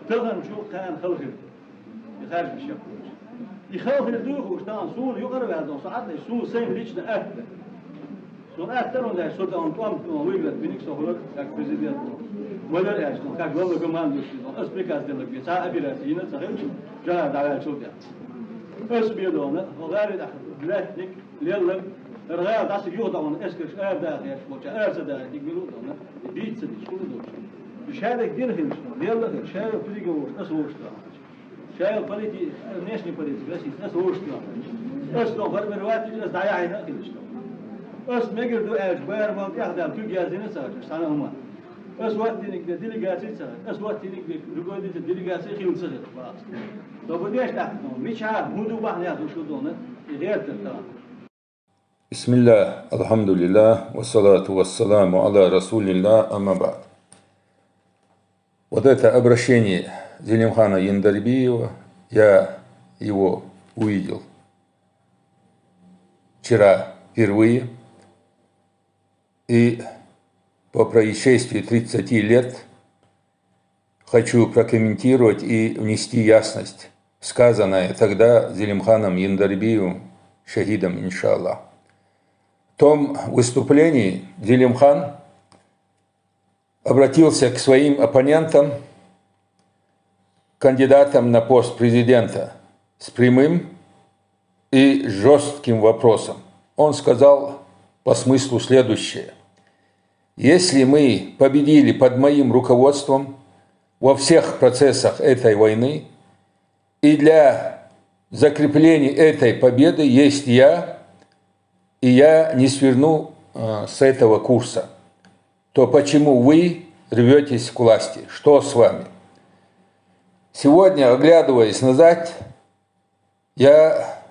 تغن شو كان خلخل يخرج بالشكل يخلخل دوخ وشتان سون يقرب هذا ساعات سون سين ليش ده أكتر سون أكتر وده سود أن توام ويقدر بينك سهولك كبريزيدنت ولا إيش نو كقبل كمان دوشي أسبيك أصدق بيه ساعة بيراسينا سهل جا دعوة شو ده أسبيدونه وغير ده بلاتك ليلم الغاية ده سيجود عن إسكش ده يا شو ده ده يقولون ده بيت سدي شو ده بشهادة كتير هنش ليلة شهادة فريقة وش ناس وش شهادة بلدي ناشني بلدي بس ناس وش أصلا فرق من الوقت ناس ضياع هنا كده أصلا ما يقدروا أجبار ما بياخدوا كل جازين ساعة سنة هم أصلا وقت إنك ديليجاسي ساعة أصلا وقت إنك رجوع ديليجاسي خيل ساعة خلاص طب بديش تحت مش عارف مودو بحني هذا شو دونه غير تلتان بسم الله الحمد لله والصلاة والسلام على رسول الله أما بعد. Вот это обращение Зелимхана Яндарбиева, я его увидел вчера впервые, и по происшествии 30 лет хочу прокомментировать и внести ясность в сказанное тогда Зелимханом Яндарбиевым, шахидом, иншаллах. В том выступлении Зелимхан обратился к своим оппонентам, кандидатам на пост президента, с прямым и жестким вопросом. Он сказал по смыслу следующее. Если мы победили под моим руководством во всех процессах этой войны, и для закрепления этой победы есть я, и я не сверну с этого курса, то почему вы рветесь к власти? Что с вами? Сегодня, оглядываясь назад, я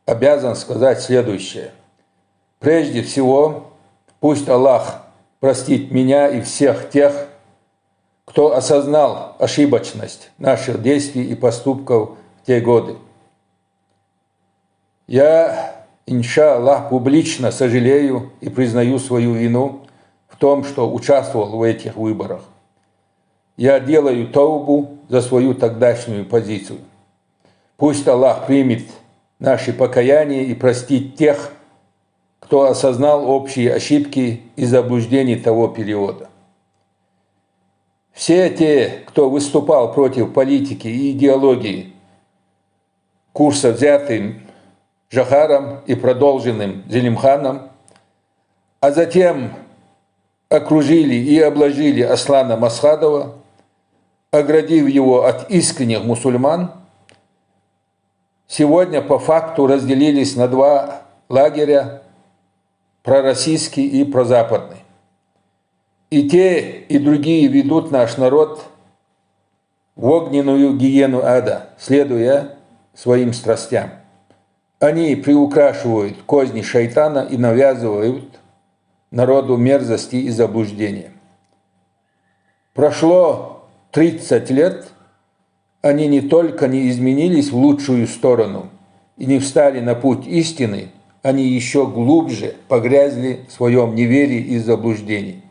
обязан сказать следующее. Прежде всего, пусть Аллах простит меня и всех тех, кто осознал ошибочность наших действий и поступков в те годы. Я, иншаллах, публично сожалею и признаю свою вину в том, что участвовал в этих выборах. Я делаю таубу за свою тогдашнюю позицию. Пусть Аллах примет наши покаяния и простит тех, кто осознал общие ошибки и заблуждения того периода. Все те, кто выступал против политики и идеологии, курса, взятым Джохаром и продолженным Зелимханом, а затем окружили и обложили Аслана Масхадова, оградив его от искренних мусульман, сегодня по факту разделились на два лагеря, пророссийский и прозападный. И те, и другие ведут наш народ в огненную гиену ада, следуя своим страстям. Они приукрашивают козни шайтана и навязывают народу мерзости и заблуждения. Прошло 30 лет, они не только не изменились в лучшую сторону и не встали на путь истины, они еще глубже погрязли в своем неверии и заблуждении.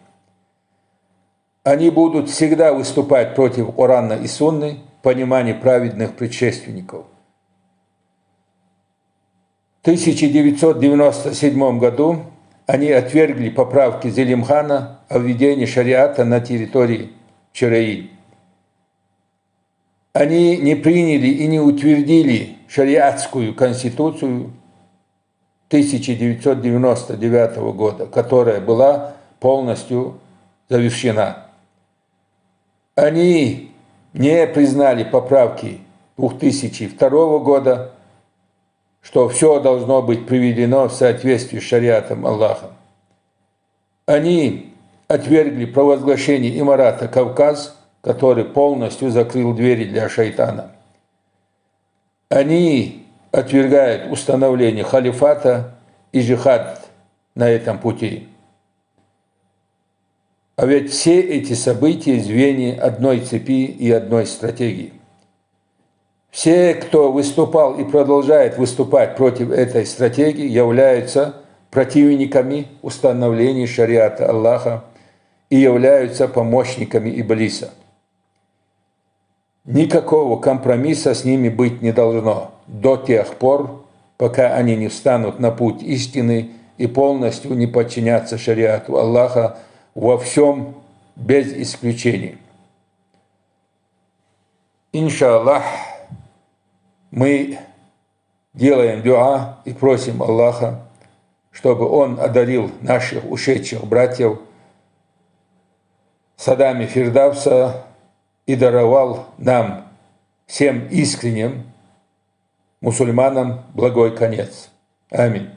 Они будут всегда выступать против Корана и Сунны в понимании праведных предшественников. В 1997 году они отвергли поправки Зелимхана о введении шариата на территории Чараи. Они не приняли и не утвердили шариатскую конституцию 1999 года, которая была полностью завершена. Они не признали поправки 2002 года, что все должно быть приведено в соответствии с шариатом Аллаха. Они отвергли провозглашение имарата Кавказ, который полностью закрыл двери для шайтана. Они отвергают установление халифата и джихад на этом пути. А ведь все эти события звенья одной цепи и одной стратегии. Все, кто выступал и продолжает выступать против этой стратегии, являются противниками установления шариата Аллаха и являются помощниками Иблиса. Никакого компромисса с ними быть не должно до тех пор, пока они не встанут на путь истины и полностью не подчинятся шариату Аллаха во всем без исключений. Иншаллах, мы делаем дуа и просим Аллаха, чтобы Он одарил наших ушедших братьев садами Фирдавса и даровал нам, всем искренним мусульманам, благой конец. Аминь.